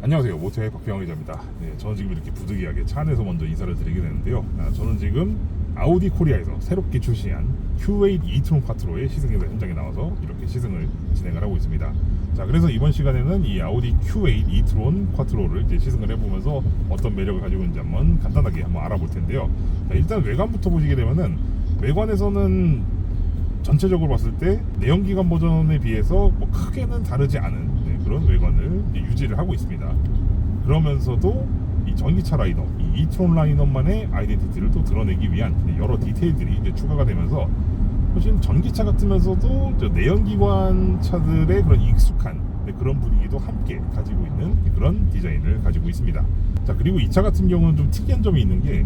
안녕하세요, 모토의 박병영 기자입니다. 네, 저는 지금 이렇게 부득이하게 차 안에서 먼저 인사를 드리게 되는데요. 저는 지금 아우디 코리아에서 새롭게 출시한 Q8 e-tron 쿼트로의 시승에서 현장에 나와서 이렇게 시승을 진행을 하고 있습니다. 자, 그래서 이번 시간에는 이 아우디 Q8 e-tron 쿼트로를 이제 시승을 해보면서 어떤 매력을 가지고 있는지 간단하게 한번 알아볼 텐데요. 자, 일단 외관부터 보시게 되면은, 외관에서는 전체적으로 봤을 때 내연기관 버전에 비해서 뭐 크게는 다르지 않은 그런 외관을 유지를 하고 있습니다. 그러면서도 이 전기차 라인업, 이 e-tron 라인업만의 아이덴티티를 또 드러내기 위한 여러 디테일들이 이제 추가가 되면서 사실 전기차 같으면서도 내연기관 차들의 그런 익숙한 그런 분위기도 함께 가지고 있는 그런 디자인을 가지고 있습니다. 자, 그리고 이 차 같은 경우는 좀 특이한 점이 있는 게,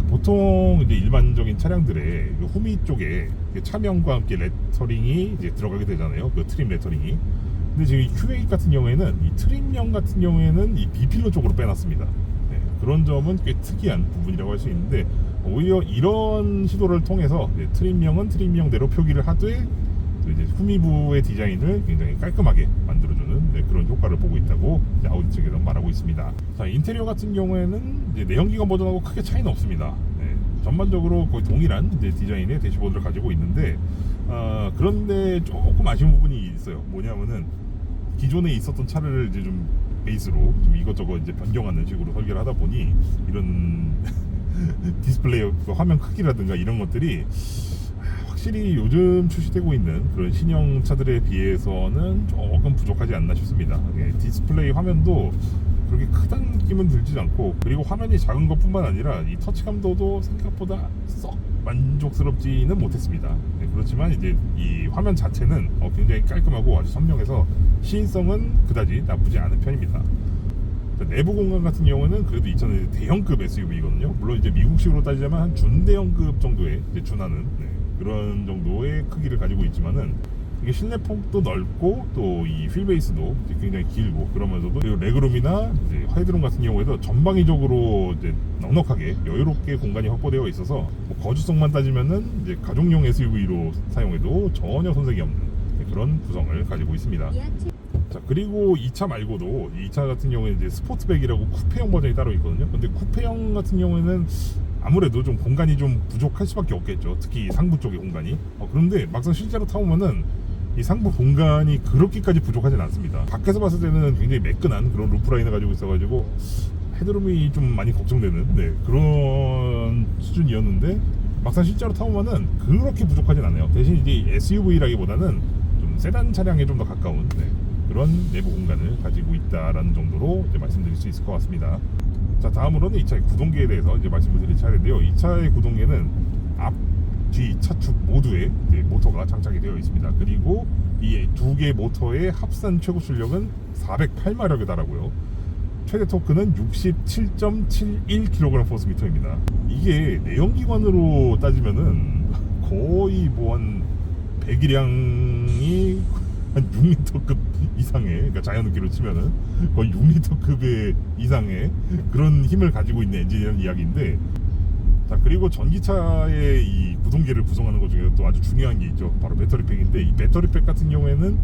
보통 이제 일반적인 차량들의 후미 쪽에 차명과 함께 레터링이 이제 들어가게 되잖아요. 그 트림 레터링이. 근데 지금 이 Q8 같은 경우에는 이 트림명 같은 경우에는 이 B필러 쪽으로 빼놨습니다. 네, 그런 점은 꽤 특이한 부분이라고 할 수 있는데, 오히려 이런 시도를 통해서 트림명은 트림명대로 표기를 하되 이제 후미부의 디자인을 굉장히 깔끔하게 만들어주는 그런 효과를 보고 있다고 아우디 측에서 말하고 있습니다. 자, 인테리어 같은 경우에는 이제 내연기관 버전하고 크게 차이는 없습니다. 네, 전반적으로 거의 동일한 이제 디자인의 대시보드를 가지고 있는데, 그런데 조금 아쉬운 부분이 있어요. 뭐냐면은 기존에 있었던 차를 이제 좀 베이스로 좀 이것저것 이제 변경하는 식으로 설계를 하다 보니 이런 디스플레이 화면 크기라든가 이런 것들이 확실히 요즘 출시되고 있는 그런 신형 차들에 비해서는 조금 부족하지 않나 싶습니다. 디스플레이 화면도 그렇게 크다는 느낌은 들지 않고, 그리고 화면이 작은 것 뿐만 아니라 이 터치감도도 생각보다 썩 만족스럽지는 못했습니다. 그렇지만 이제 이 화면 자체는 굉장히 깔끔하고 아주 선명해서 시인성은 그다지 나쁘지 않은 편입니다. 내부 공간 같은 경우는 그래도 2000년 대형급 SUV거든요. 물론 이제 미국식으로 따지자면 한 준대형급 정도에 이제 준하는 그런 정도의 크기를 가지고 있지만은, 이게 실내 폭도 넓고 또 이 휠베이스도 굉장히 길고, 그러면서도 그리고 레그룸이나 이제 헤드룸 같은 경우에도 전방위적으로 이제 넉넉하게 여유롭게 공간이 확보되어 있어서 뭐 거주성만 따지면은 이제 가족용 SUV로 사용해도 전혀 손색이 없는 그런 구성을 가지고 있습니다. 자, 그리고 이 차 말고도 이 차 같은 경우에 이제 스포츠백이라고 쿠페형 버전이 따로 있거든요. 근데 쿠페형 같은 경우에는 아무래도 좀 공간이 좀 부족할 수밖에 없겠죠. 특히 상부 쪽의 공간이. 그런데 막상 실제로 타보면은 이 상부 공간이 그렇게까지 부족하진 않습니다. 밖에서 봤을 때는 굉장히 매끈한 그런 루프라인을 가지고 있어가지고 헤드룸이 좀 많이 걱정되는 그런 수준이었는데, 막상 실제로 타보면은 그렇게 부족하진 않아요. 대신 이제 SUV라기보다는 좀 세단 차량에 좀 더 가까운 그런 내부 공간을 가지고 있다라는 정도로 이제 말씀드릴 수 있을 것 같습니다. 자, 다음으로는 이 차의 구동계에 대해서 이제 말씀을 드릴 차례인데요. 이 차의 구동계는 앞, 뒤 차축 모두에 이제 모터가 장착이 되어 있습니다. 그리고 이 두 개의 모터의 합산 최고 출력은 408마력에 달하고요. 최대 토크는 67.71kg 포스미터입니다. 이게 내연기관으로 따지면은 거의 뭐 한 배기량이 한 6리터급 이상의, 그러니까 자연흡기로 치면은 거의 6리터급의 이상의 그런 힘을 가지고 있는 엔진이라는 이야기인데, 자, 그리고 전기차의 이 구동계를 구성하는 것 중에 또 아주 중요한 게 있죠. 바로 배터리팩인데, 이 배터리팩 같은 경우에는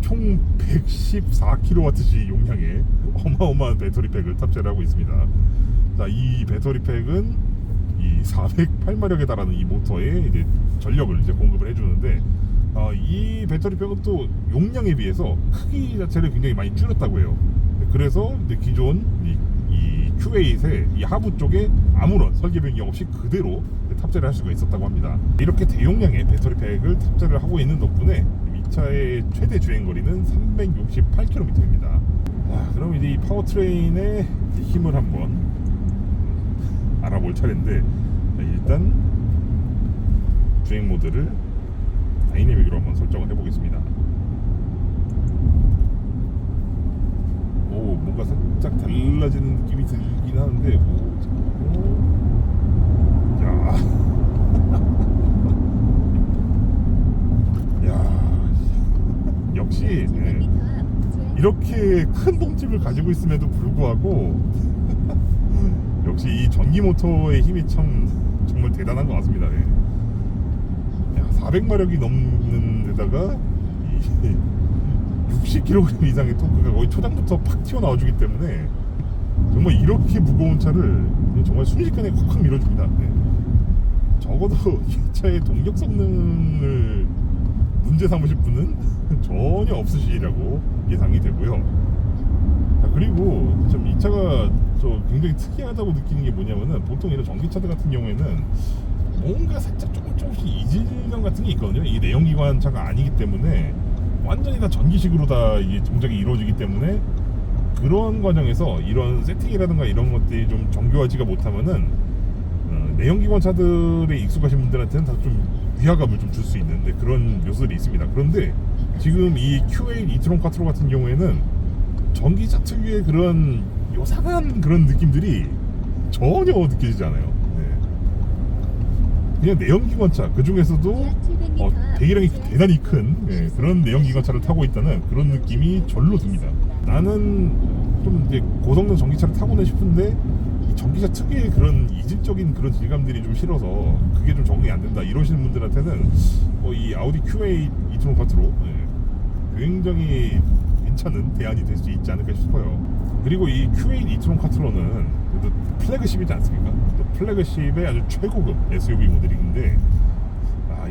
총 114kWh 용량의 어마어마한 배터리팩을 탑재를 하고 있습니다. 자, 이 배터리팩은 이 408마력에 달하는 이 모터에 이제 전력을 이제 공급을 해주는데, 이 배터리팩은 또 용량에 비해서 크기 자체를 굉장히 많이 줄였다고 해요. 그래서 이제 기존 이 Q8의 이 하부 쪽에 아무런 설계 변경 없이 그대로 탑재를 할 수가 있었다고 합니다. 이렇게 대용량의 배터리팩을 탑재를 하고 있는 덕분에 이 차의 최대 주행거리는 368km입니다. 자, 그럼 이제 이 파워트레인의 힘을 한번 알아볼 차례인데, 일단 주행 모드를 다이내믹으로 한번 설정을 해보겠습니다. 오, 뭔가 살짝 달라지는 느낌이 들긴 하는데, 야, 야, 역시 이렇게 큰 몸집을 가지고 있음에도 불구하고 역시 이 전기 모터의 힘이 정말 대단한 것 같습니다. 400마력이 넘는 데다가 60kg 이상의 토크가 거의 초장부터 팍 튀어나와주기 때문에 정말 이렇게 무거운 차를 정말 순식간에 콱콱 밀어줍니다. 네. 적어도 이 차의 동력 성능을 문제 삼으실 분은 전혀 없으시리라고 예상이 되고요. 그리고 좀 이 차가 굉장히 특이하다고 느끼는 게 뭐냐면은, 보통 이런 전기차들 같은 경우에는 뭔가 살짝 조금씩 이질감 같은 게 있거든요. 이게 내연기관 차가 아니기 때문에 완전히 다 전기식으로 다 이게 동작이 이루어지기 때문에, 그런 과정에서 이런 세팅이라든가 이런 것들이 좀 정교하지가 못하면은 내연기관 차들에 익숙하신 분들한테는 다 좀 위화감을 좀 줄 수 있는 그런 요소들이 있습니다. 그런데 지금 이 Q8 이트론 쿼트로 같은 경우에는 전기차 특유의 그런 요상한 그런 느낌들이 전혀 느껴지지 않아요. 네. 그냥 내연기관차, 그 중에서도 배기량이 대단히 큰 그런 내연기관차를 타고 있다는 그런 느낌이 절로 듭니다. 나는 좀 이제 고성능 전기차를 타고는 싶은데 이 전기차 특유의 그런 이질적인 그런 질감들이 좀 싫어서 그게 좀 적응이 안 된다 이러시는 분들한테는 이 아우디 Q8 이트론 쿼트로 굉장히 괜찮은 대안이 될 수 있지 않을까 싶어요. 그리고 이 Q8 이트론 쿼트로는 플래그십이지 않습니까? 또 플래그십의 아주 최고급 SUV 모델인데,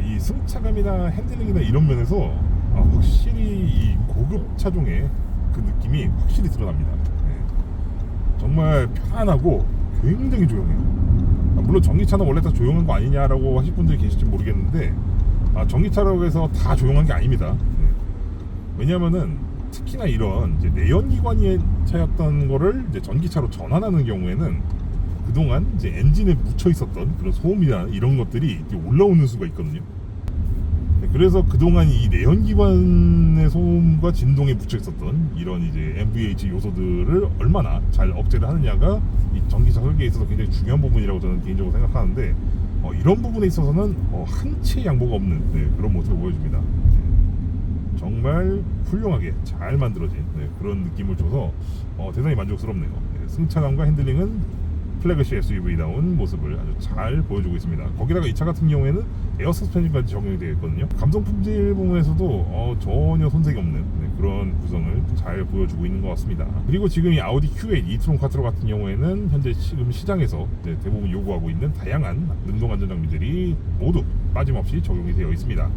이 승차감이나 핸들링이나 이런 면에서 확실히 이 고급 차종의 그 느낌이 확실히 드러납니다. 정말 편안하고 굉장히 조용해요. 물론 전기차는 원래 다 조용한 거 아니냐라고 하실 분들이 계실지 모르겠는데, 전기차라고 해서 다 조용한 게 아닙니다. 왜냐하면은 특히나 이런 이제 내연기관이 차였던 거를 이제 전기차로 전환하는 경우에는 그동안 이제 엔진에 묻혀 있었던 그런 소음이나 이런 것들이 올라오는 수가 있거든요. 그래서 그동안 이 내연기관의 소음과 진동에 묻혀 있었던 이런 이제 NVH 요소들을 얼마나 잘 억제를 하느냐가 이 전기차 설계에 있어서 굉장히 중요한 부분이라고 저는 개인적으로 생각하는데, 이런 부분에 있어서는 한치의 양보가 없는 그런 모습을 보여줍니다. 정말 훌륭하게 잘 만들어진 그런 느낌을 줘서 대단히 만족스럽네요. 승차감과 핸들링은 플래그십 SUV다운 모습을 아주 잘 보여주고 있습니다. 거기다가 이 차 같은 경우에는 에어 서스펜션까지 적용이 되어 있거든요. 감성 품질 부분에서도 전혀 손색이 없는 그런 구성을 잘 보여주고 있는 것 같습니다. 그리고 지금 이 아우디 Q8 이트론 쿼트로 같은 경우에는 현재 지금 시장에서 대부분 요구하고 있는 다양한 능동 안전 장비들이 모두 빠짐없이 적용이 되어 있습니다.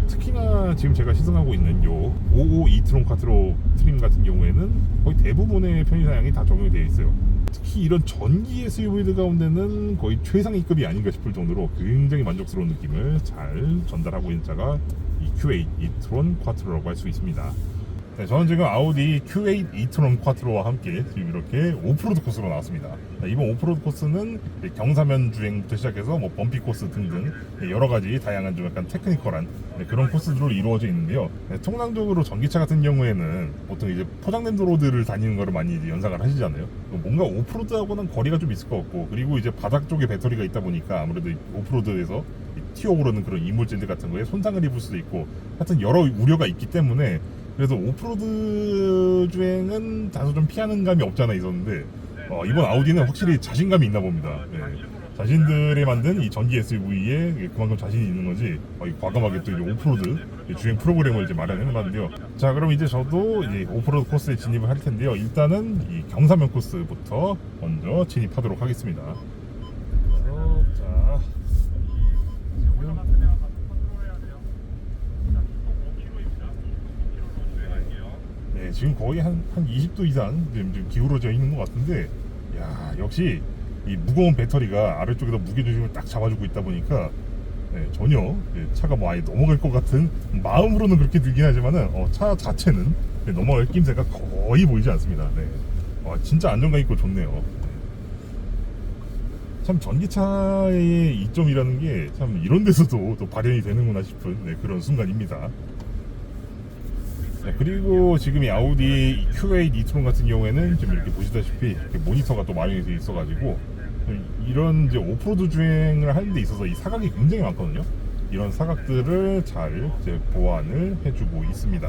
특히나 지금 제가 시승하고 있는 요 55 이트론 쿼트로 트림 같은 경우에는 거의 대부분의 편의사양이 다 적용이 되어 있어요. 특히 이런 전기 SUV들 가운데는 거의 최상위급이 아닌가 싶을 정도로 굉장히 만족스러운 느낌을 잘 전달하고 있는 차가 이 Q8 이트론 쿼트로라고 할 수 있습니다. 저는 지금 아우디 Q8 이트론 쿼트로와 함께 지금 이렇게 오프로드 코스로 나왔습니다. 이번 오프로드 코스는 경사면 주행부터 시작해서 범피 코스 등등 여러 가지 다양한 좀 약간 테크니컬한 그런 코스들로 이루어져 있는데요. 통상적으로 전기차 같은 경우에는 보통 이제 포장된 도로들을 다니는 거를 많이 이제 연상을 하시잖아요. 뭔가 오프로드하고는 거리가 좀 있을 것 같고, 그리고 이제 바닥 쪽에 배터리가 있다 보니까 아무래도 오프로드에서 튀어오르는 그런 이물질들 같은 거에 손상을 입을 수도 있고, 하여튼 여러 우려가 있기 때문에 그래서 오프로드 주행은 다소 좀 피하는 감이 없지 않아 있었는데, 이번 아우디는 확실히 자신감이 있나 봅니다. 자신들이 만든 이 전기 SUV에 그만큼 자신이 있는 거지 과감하게 또 이제 오프로드 주행 프로그램을 이제 마련해놨는데요. 자, 그럼 이제 저도 이제 오프로드 코스에 진입을 할 텐데요. 일단은 이 경사면 코스부터 먼저 진입하도록 하겠습니다. 자, 지금 거의 한 20도 이상 지금 기울어져 있는 것 같은데, 야, 역시 이 무거운 배터리가 아래쪽에다 무게중심을 딱 잡아주고 있다 보니까 전혀 차가 아예 넘어갈 것 같은 마음으로는 그렇게 들긴 하지만은 차 자체는 넘어갈 낌새가 거의 보이지 않습니다. 진짜 안정감 있고 좋네요. 참 전기차의 이점이라는 게 참 이런 데서도 또 발현이 되는구나 싶은 그런 순간입니다. 그리고 지금 이 아우디 Q8 이트론 같은 경우에는 지금 이렇게 보시다시피 이렇게 모니터가 또 마련이 되어 있어가지고 이런 이제 오프로드 주행을 하는 데 있어서 이 사각이 굉장히 많거든요. 이런 사각들을 잘 이제 보완을 해주고 있습니다.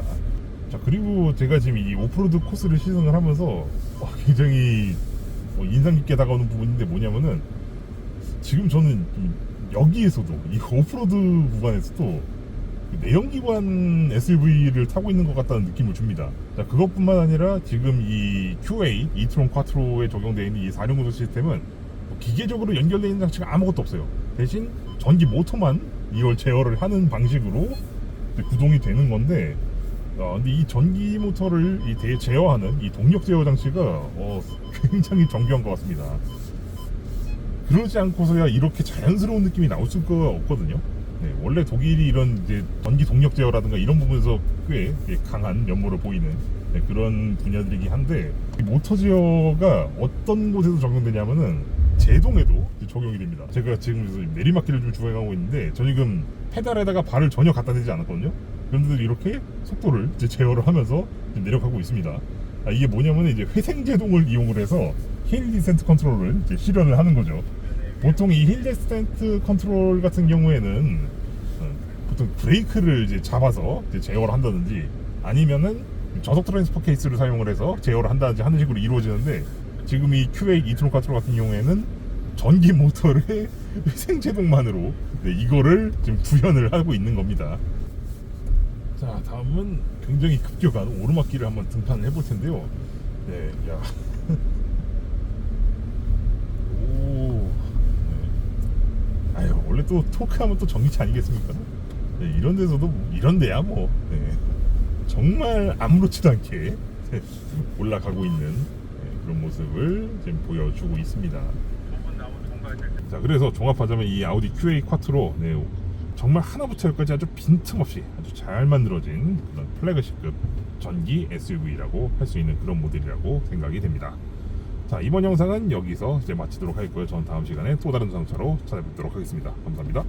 자, 그리고 제가 지금 이 오프로드 코스를 시승을 하면서 굉장히 인상 깊게 다가오는 부분인데 뭐냐면은, 지금 저는 여기에서도 이 오프로드 구간에서도 내연기관 SUV를 타고 있는 것 같다는 느낌을 줍니다. 자, 그것뿐만 아니라 지금 이 Q8 e-tron quattro에 적용되어 있는 이 4륜 구동 시스템은 기계적으로 연결되어 있는 장치가 아무것도 없어요. 대신 전기 모터만 이걸 제어를 하는 방식으로 구동이 되는 건데, 근데 이 전기 모터를 제어하는 이 동력 제어 장치가 굉장히 정교한 것 같습니다. 그러지 않고서야 이렇게 자연스러운 느낌이 나올 수가 없거든요. 네, 원래 독일이 이런 이제 전기 동력 제어라든가 이런 부분에서 꽤 강한 면모를 보이는 그런 분야들이긴 한데, 이 모터 제어가 어떤 곳에서 적용되냐면은 제동에도 적용이 됩니다. 제가 지금 내리막길을 좀 주행하고 있는데, 저 지금 페달에다가 발을 전혀 갖다 대지 않았거든요. 그런데 이렇게 속도를 이제 제어를 하면서 내려가고 있습니다. 이게 뭐냐면 이제 회생 제동을 이용을 해서 힐 디센트 컨트롤을 이제 실현을 하는 거죠. 보통 이 힐 디센트 컨트롤 같은 경우에는 보통 브레이크를 이제 잡아서 이제 제어를 한다든지, 아니면은 저속 트랜스퍼 케이스를 사용을 해서 제어를 한다든지 하는 식으로 이루어지는데, 지금 이 Q8 e-tron quattro 같은 경우에는 전기 모터의 회생 제동만으로 이거를 지금 구현을 하고 있는 겁니다. 자, 다음은 굉장히 급격한 오르막길을 한번 등판을 해볼 텐데요. 네, 야. 오. 네. 아유, 원래 또 토크하면 또 전기차 아니겠습니까? 네, 이런 데서도 이런 데야 뭐. 네. 정말 아무렇지도 않게 올라가고 있는 그런 모습을 지금 보여주고 있습니다. 자, 그래서 종합하자면 이 아우디 Q8 쿼트로, 정말 하나부터 열까지 아주 빈틈없이 아주 잘 만들어진 그런 플래그십급 전기 SUV라고 할 수 있는 그런 모델이라고 생각이 됩니다. 자, 이번 영상은 여기서 이제 마치도록 하겠고요. 저는 다음 시간에 또 다른 자동차로 찾아뵙도록 하겠습니다. 감사합니다.